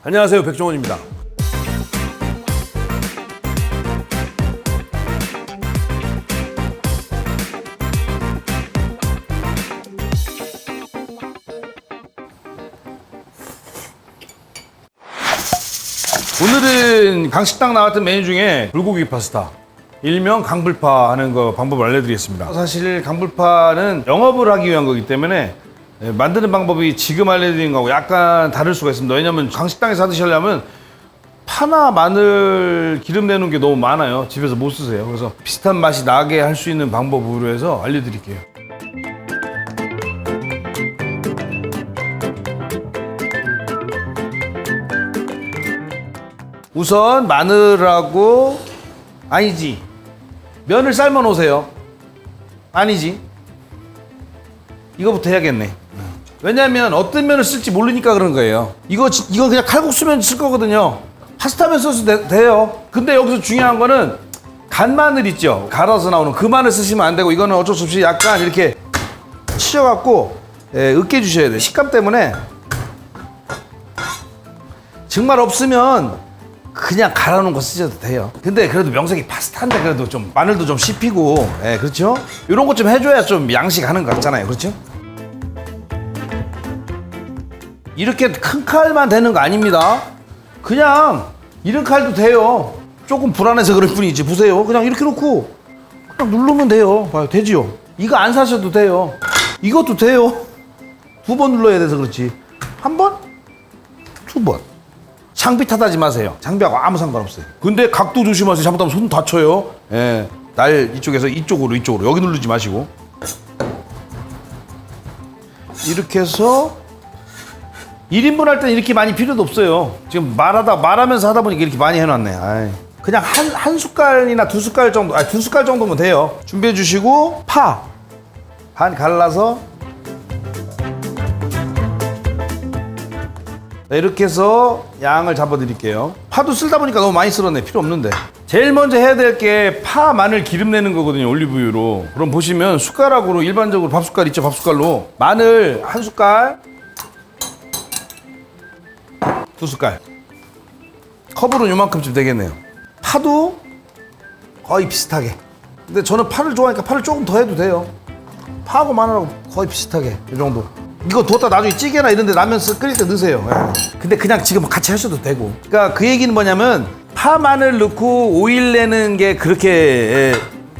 안녕하세요, 백종원입니다. 오늘은 강식당 나왔던 메뉴 중에 불고기 파스타, 일명 강불파 하는 거 방법을 알려드리겠습니다. 사실 강불파는 영업을 하기 위한 거기 때문에 만드는 방법이 지금 알려드리는 거하고 약간 다를 수가 있습니다. 왜냐면 강식당에서 하시려면 파나 마늘 기름 내는 게 너무 많아요. 집에서 못 쓰세요. 그래서 비슷한 맛이 나게 할 수 있는 방법으로 해서 알려드릴게요. 우선 마늘하고 아니지 면을 삶아 놓으세요. 아니지 이거부터 해야겠네. 왜냐면 어떤 면을 쓸지 모르니까 그런 거예요. 이건 그냥 칼국수면 쓸 거거든요. 파스타면 써도 돼요. 근데 여기서 중요한 거는 간마늘 있죠. 갈아서 나오는 그 마늘 쓰시면 안 되고, 이거는 어쩔 수 없이 약간 이렇게 치셔갖고 으깨 주셔야 돼요. 식감 때문에. 정말 없으면 그냥 갈아놓은 거 쓰셔도 돼요. 근데 그래도 명색이 파스타인데 그래도 좀 마늘도 좀 씹히고, 그렇죠? 이런 거 좀 해줘야 좀 양식하는 것 같잖아요. 그렇죠? 이렇게 큰 칼만 되는 거 아닙니다. 그냥 이런 칼도 돼요. 조금 불안해서 그럴 뿐이지. 보세요. 그냥 이렇게 놓고 그냥 누르면 돼요. 봐요. 되지요? 이거 안 사셔도 돼요. 이것도 돼요. 2번 눌러야 돼서 그렇지. 1번? 2번. 장비 탓하지 마세요. 장비하고 아무 상관없어요. 근데 각도 조심하세요. 잘못하면 손 다쳐요. 날 이쪽에서 이쪽으로 여기 누르지 마시고. 이렇게 해서 1인분 할 때는 이렇게 많이 필요도 없어요. 지금 말하면서 하다 보니까 이렇게 많이 해놨네. 아이. 그냥 한 숟갈이나 2숟갈 정도, 2숟갈 정도면 돼요. 준비해 주시고, 파 반 갈라서 이렇게 해서 양을 잡아 드릴게요. 파도 쓸다 보니까 너무 많이 쓸었네. 필요 없는데. 제일 먼저 해야 될 게 파, 마늘, 기름 내는 거거든요. 올리브유로. 그럼 보시면 숟가락으로, 일반적으로 밥숟갈 있죠. 밥숟갈로 마늘 1숟갈, 2숟갈. 컵으로 요만큼쯤 되겠네요. 파도 거의 비슷하게. 근데 저는 파를 좋아하니까 파를 조금 더 해도 돼요. 파하고 마늘하고 거의 비슷하게 이 정도. 이거 뒀다 나중에 찌개나 이런 데 라면 끓일 때 넣으세요. 근데 그냥 지금 같이 하셔도 되고. 그러니까 그 얘기는 뭐냐면 파, 마늘 넣고 오일 내는 게 그렇게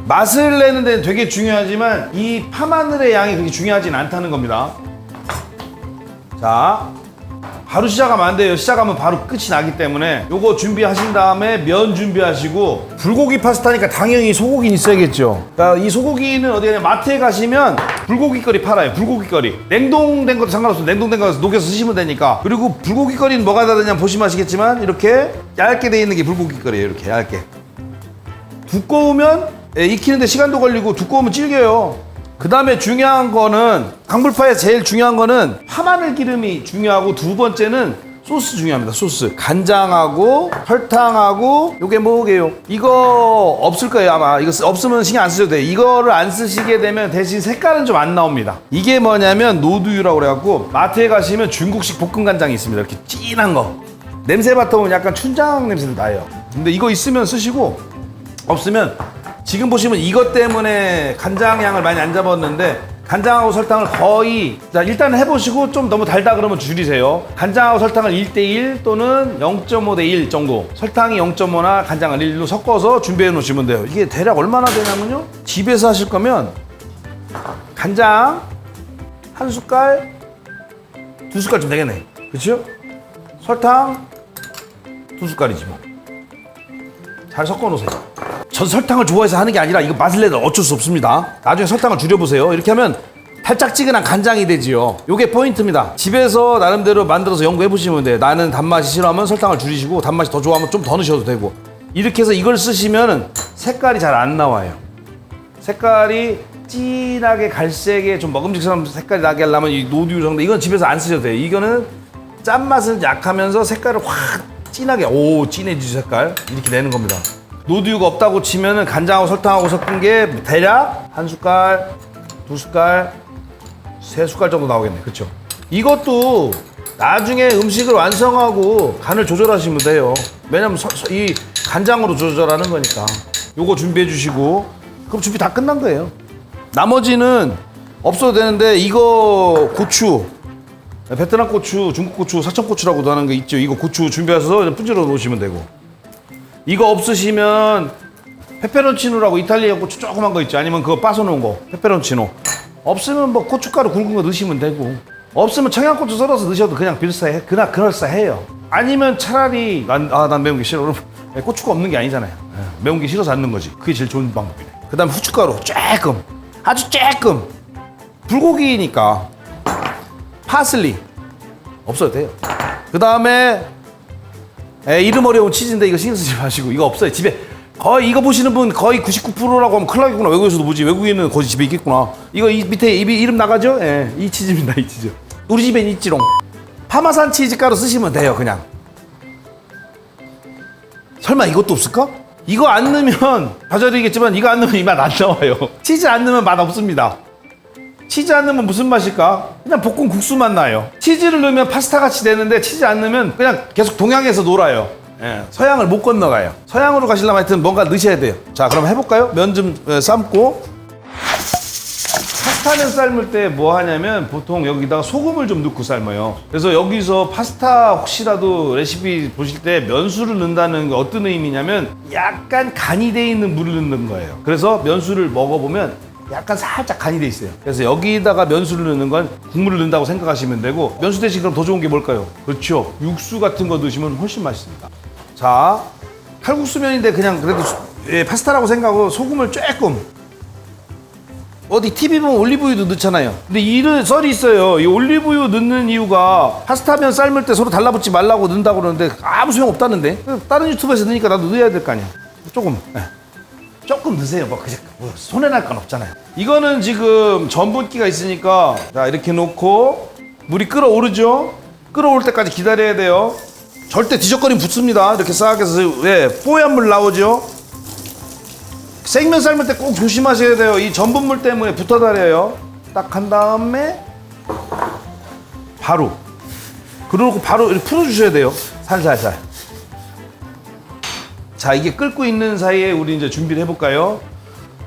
맛을 내는 데는 되게 중요하지만 이 파, 마늘의 양이 그렇게 중요하진 않다는 겁니다. 자, 바로 시작하면 안 돼요. 시작하면 바로 끝이 나기 때문에 요거 준비하신 다음에 면 준비하시고, 불고기 파스타니까 당연히 소고기는 있어야겠죠. 그러니까 이 소고기는 어디에 마트에 가시면 불고기거리 팔아요. 불고기거리. 냉동된 것도 상관없어요. 냉동된 거 녹여서 쓰시면 되니까. 그리고 불고기거리는 뭐가 다르냐 보시면 아시겠지만 이렇게 얇게 돼 있는 게 불고기거리예요. 이렇게 얇게. 두꺼우면 익히는데 시간도 걸리고, 두꺼우면 질겨요. 그 다음에 중요한 거는, 강불파에서 제일 중요한 거는 파마늘 기름이 중요하고, 두 번째는 소스 중요합니다. 소스. 간장하고 설탕하고, 요게 뭐게요? 이거 없을 거예요 아마. 이거 없으면 신경 안 쓰셔도 돼요. 이거를 안 쓰시게 되면 대신 색깔은 좀 안 나옵니다. 이게 뭐냐면 노두유라고 그래갖고, 마트에 가시면 중국식 볶음 간장이 있습니다. 이렇게 진한 거. 냄새 맡아보면 약간 춘장 냄새도 나요. 근데 이거 있으면 쓰시고, 없으면 지금 보시면 이것 때문에 간장 양을 많이 안 잡았는데, 간장하고 설탕을 거의, 자 일단 해보시고 좀 너무 달다 그러면 줄이세요. 간장하고 설탕을 1대1 또는 0.5대1 정도, 설탕이 0.5나 간장을 1로 섞어서 준비해 놓으시면 돼요. 이게 대략 얼마나 되냐면요, 집에서 하실 거면 간장 1숟갈, 2숟갈쯤 되겠네. 그렇죠? 설탕 2숟갈이지 뭐. 잘 섞어 놓으세요. 전 설탕을 좋아해서 하는 게 아니라 이거 맛을 내도 어쩔 수 없습니다. 나중에 설탕을 줄여보세요. 이렇게 하면 달짝지근한 간장이 되지요. 요게 포인트입니다. 집에서 나름대로 만들어서 연구해보시면 돼요. 나는 단맛이 싫어하면 설탕을 줄이시고, 단맛이 더 좋아하면 좀 더 넣으셔도 되고. 이렇게 해서 이걸 쓰시면 색깔이 잘 안 나와요. 색깔이 진하게 갈색에 좀 먹음직스러운 색깔이 나게 하려면 이 노두유 정도, 이건 집에서 안 쓰셔도 돼요. 이거는 짠맛은 약하면서 색깔을 확 진하게, 진해지죠. 색깔 이렇게 내는 겁니다. 노두유가 없다고 치면은 간장하고 설탕하고 섞은 게 대략 1숟갈, 2숟갈, 3숟갈 정도 나오겠네. 그렇죠? 이것도 나중에 음식을 완성하고 간을 조절하시면 돼요. 왜냐면 이 간장으로 조절하는 거니까. 요거 준비해 주시고 그럼 준비 다 끝난 거예요. 나머지는 없어도 되는데 이거 고추, 베트남 고추, 중국 고추, 사천 고추라고도 하는 거 있죠. 이거 고추 준비해서 분질러 놓으시면 되고, 이거 없으시면 페페론치노라고 이탈리아 고추 조그만 거 있죠. 아니면 그거 빠서 놓은 거 페페론치노. 없으면 뭐 고춧가루 굵은 거 넣으시면 되고, 없으면 청양고추 썰어서 넣으셔도 그냥 그럴싸해요. 아니면 차라리 난 매운 게 싫어. 여러분, 고추가 없는 게 아니잖아요. 매운 게 싫어서 안 넣는 거지. 그게 제일 좋은 방법이네. 그 다음에 후춧가루 조금, 아주 조금. 불고기니까 파슬리 없어도 돼요. 그 다음에 이름 어려운 치즈인데 이거 신경 쓰지 마시고, 이거 없어요. 집에 거의 이거 보시는 분 거의 99%라고 하면 큰일 나겠구나. 외국에서도 보지. 외국인은 거의 집에 있겠구나. 이거 밑에 이름 나가죠? 예, 이 치즈입니다. 이 치즈. 우리 집엔 있지롱. 파마산 치즈 가루 쓰시면 돼요. 그냥. 설마 이것도 없을까? 이거 안 넣으면 봐줘드리겠지만 이거 안 넣으면 이 맛 안 나와요. 치즈 안 넣으면 맛 없습니다. 치즈 안 넣으면 무슨 맛일까? 그냥 볶은 국수 맛 나요. 치즈를 넣으면 파스타 같이 되는데 치즈 안 넣으면 그냥 계속 동양에서 놀아요. 예, 서양을 못 건너가요. 서양으로 가시려면 하여튼 뭔가 넣으셔야 돼요. 자, 그럼 해볼까요? 면 좀 삶고. 파스타면 삶을 때 뭐 하냐면 보통 여기다가 소금을 좀 넣고 삶아요. 그래서 여기서 파스타 혹시라도 레시피 보실 때 면수를 넣는다는 게 어떤 의미냐면 약간 간이 돼 있는 물을 넣는 거예요. 그래서 면수를 먹어보면 약간 살짝 간이 돼 있어요. 그래서 여기다가 면수를 넣는 건 국물을 넣는다고 생각하시면 되고, 면수 대신 그럼 더 좋은 게 뭘까요? 그렇죠. 육수 같은 거 넣으시면 훨씬 맛있습니다. 자, 칼국수면인데 그냥 그래도 파스타라고 생각하고 소금을 조금, 어디 TV 보면 올리브유도 넣잖아요. 근데 이런 썰이 있어요. 이 올리브유 넣는 이유가 파스타면 삶을 때 서로 달라붙지 말라고 넣는다고 그러는데 아무 소용 없다는데, 다른 유튜브에서 넣으니까 나도 넣어야 될 거 아니야. 조금 넣으세요. 뭐 손해날 건 없잖아요. 이거는 지금 전분기가 있으니까, 자, 이렇게 놓고 물이 끓어오르죠. 끓어올 때까지 기다려야 돼요. 절대 뒤적거리면 붙습니다. 이렇게 싹 해서 뽀얀 물 나오죠. 생면 삶을 때 꼭 조심하셔야 돼요. 이 전분물 때문에 붙어 다녀요. 딱 한 다음에 바로 그러고 바로 이렇게 풀어주셔야 돼요. 살살살. 자, 이게 끓고 있는 사이에 우리 이제 준비를 해볼까요?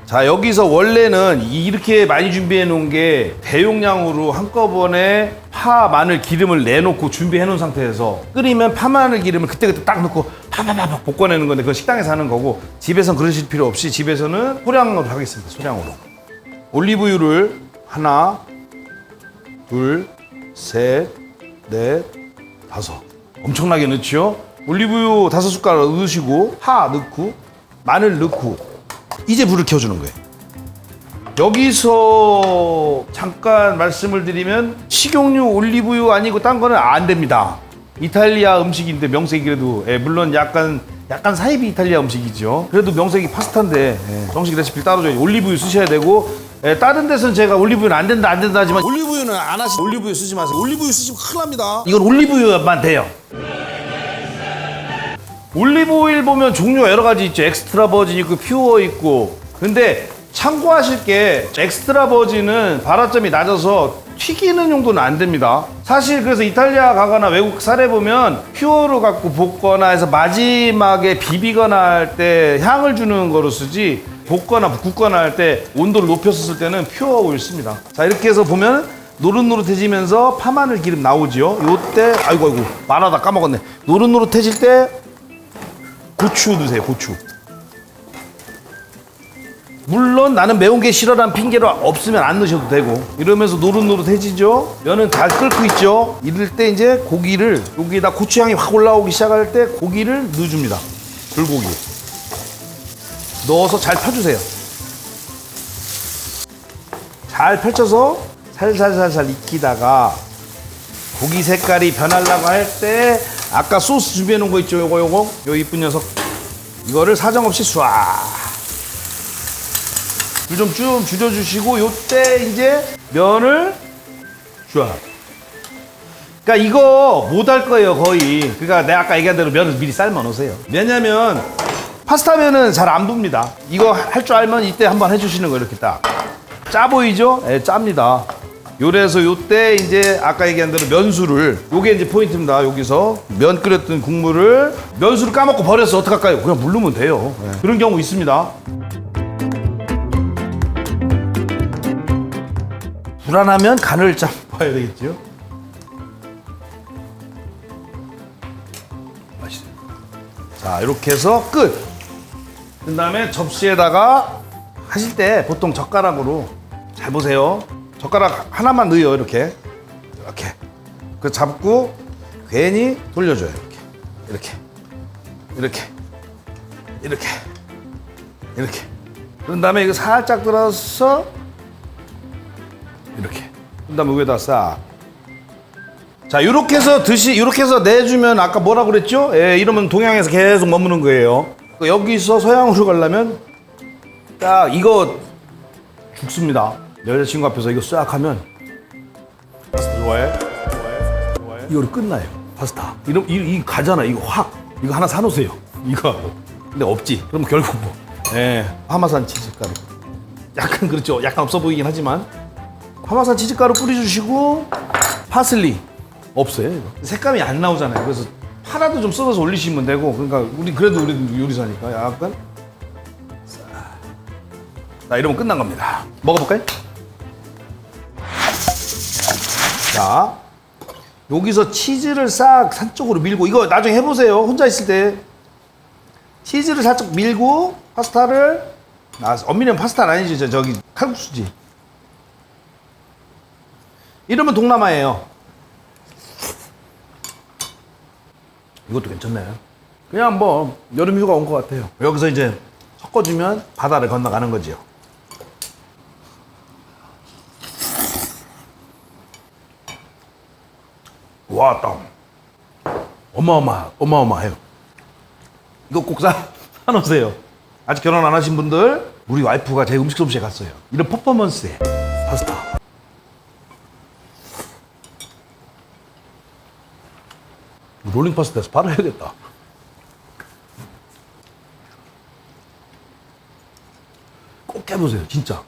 자, 여기서 원래는 이렇게 많이 준비해 놓은 게 대용량으로 한꺼번에 파, 마늘, 기름을 내놓고 준비해 놓은 상태에서 끓이면 파, 마늘, 기름을 그때그때 딱 넣고 파파파파 볶아내는 건데, 그건 식당에서 하는 거고, 집에서는 그러실 필요 없이 집에서는 소량으로 하겠습니다. 소량으로. 올리브유를 하나, 둘, 셋, 넷, 다섯. 엄청나게 넣죠? 올리브유 5숟가락 넣으시고, 파 넣고, 마늘 넣고, 이제 불을 켜주는 거예요. 여기서 잠깐 말씀을 드리면 식용유, 올리브유 아니고 딴 거는 안 됩니다. 이탈리아 음식인데 명색이 그래도 물론 약간 사이비 이탈리아 음식이죠. 그래도 명색이 파스타인데 정식 레시피를 따로 줘야지. 올리브유 쓰셔야 되고, 다른 데서는 제가 올리브유는 안 된다 하지만 올리브유는 안 하시고 올리브유 쓰지 마세요. 올리브유 쓰시면 큰일 납니다. 이건 올리브유만 돼요. 올리브 오일 보면 종류가 여러 가지 있죠. 엑스트라 버진 있고 퓨어 있고. 근데 참고하실 게 엑스트라 버진은 발화점이 낮아서 튀기는 용도는 안 됩니다. 사실 그래서 이탈리아 가거나 외국 사례 보면 퓨어로 갖고 볶거나 해서 마지막에 비비거나 할 때 향을 주는 거로 쓰지, 볶거나 굽거나 할 때 온도를 높여서 쓸 때는 퓨어 오일 씁니다. 자, 이렇게 해서 보면 노릇노릇해지면서 파마늘 기름 나오지요. 요때 아이고 말하다 까먹었네. 노릇노릇해질 때 고추 넣으세요. 고추. 물론 나는 매운 게 싫어라는 핑계로 없으면 안 넣으셔도 되고. 이러면서 노릇노릇해지죠. 면은 다 끓고 있죠. 이럴 때 이제 고기를, 여기다 고추향이 확 올라오기 시작할 때 고기를 넣어줍니다. 불고기 넣어서 잘 펴주세요. 잘 펼쳐서 살살살살 익히다가 고기 색깔이 변하려고 할 때 아까 소스 준비해 놓은 거 있죠? 요거 요 이쁜 녀석, 이거를 사정없이 쏴 불 좀 쭉 줄여주시고, 요때 이제 면을 쏴. 그러니까 이거 못 할 거예요 거의. 그러니까 내가 아까 얘기한 대로 면을 미리 삶아 놓으세요. 왜냐면 파스타면은 잘 안 붑니다. 이거 할 줄 알면 이때 한번 해주시는 거. 이렇게 딱 짜 보이죠? 예, 짭니다. 요래서 요때 이제 아까 얘기한 대로 면수를, 요게 이제 포인트입니다. 여기서 면 끓였던 국물을, 면수를 까먹고 버렸어. 어떡할까요? 그냥 물 넣으면 돼요. 네. 그런 경우 있습니다. 불안하면 간을 좀 봐야 되겠죠. 맛있어요. 자, 이렇게 해서 끝. 그 다음에 접시에다가 하실 때 보통 젓가락으로, 잘 보세요. 젓가락 하나만 넣어요. 이렇게 그 잡고 괜히 돌려줘요. 이렇게 그런 다음에 이거 살짝 들어서 이렇게, 그 다음에 위에다 싹. 자, 이렇게 해서 이렇게 해서 내주면, 아까 뭐라고 그랬죠? 예, 이러면 동양에서 계속 머무는 거예요. 여기서 서양으로 가려면 딱 이거 죽습니다. 여자친구 앞에서 이거 싹 하면, 파스타 좋아해? 이거로 끝나요. 파스타. 이 가잖아. 이거 확. 이거 하나 사놓으세요. 이거 하고. 근데 없지. 그럼 결국 뭐. 예, 파마산 치즈가루. 약간 그렇죠. 약간 없어 보이긴 하지만. 파마산 치즈가루 뿌려주시고, 파슬리. 없어요, 이거. 색감이 안 나오잖아요. 그래서 파라도 좀 썰어서 올리시면 되고. 그러니까 우리 요리사니까 약간. 자, 이러면 끝난 겁니다. 먹어볼까요? 자, 여기서 치즈를 싹 산쪽으로 밀고, 이거 나중에 해보세요. 혼자 있을 때 치즈를 살짝 밀고 파스타를, 엄밀히는 파스타는 아니지, 저기 칼국수지. 이러면 동남아예요. 이것도 괜찮네요. 그냥 뭐 여름 휴가 온 것 같아요. 여기서 이제 섞어주면 바다를 건너가는 거지요. 와, 딱 어마어마해요. 이거 꼭 사놓으세요. 아직 결혼 안 하신 분들, 우리 와이프가 제 음식 솜씨에 갔어요. 이런 퍼포먼스에 파스타. 롤링 파스타에서 바로 해야겠다. 꼭 해보세요, 진짜.